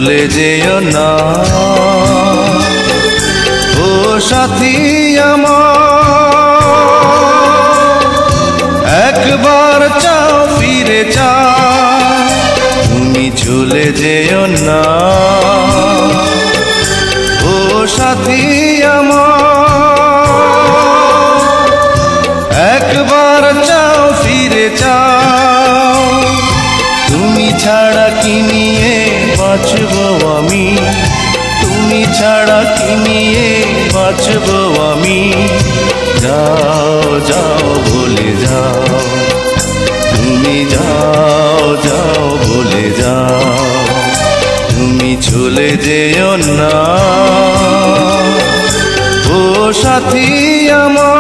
চলে যেও না ও সাথী আমার, একবার চাও ফিরে চাও, তুমি চলে যেও না ও সাথী আমার, একবার চাও ফিরে চাও। তুমি ছাড়া কি নিয়ে বাঁচবো আমি, তুমি ছাড়া কি নিয়ে বাঁচবো আমি। যাও যাও বলে যাও, তুমি যাও যাও বলে যাও, তুমি চলে যেও না ও সাথী আমার।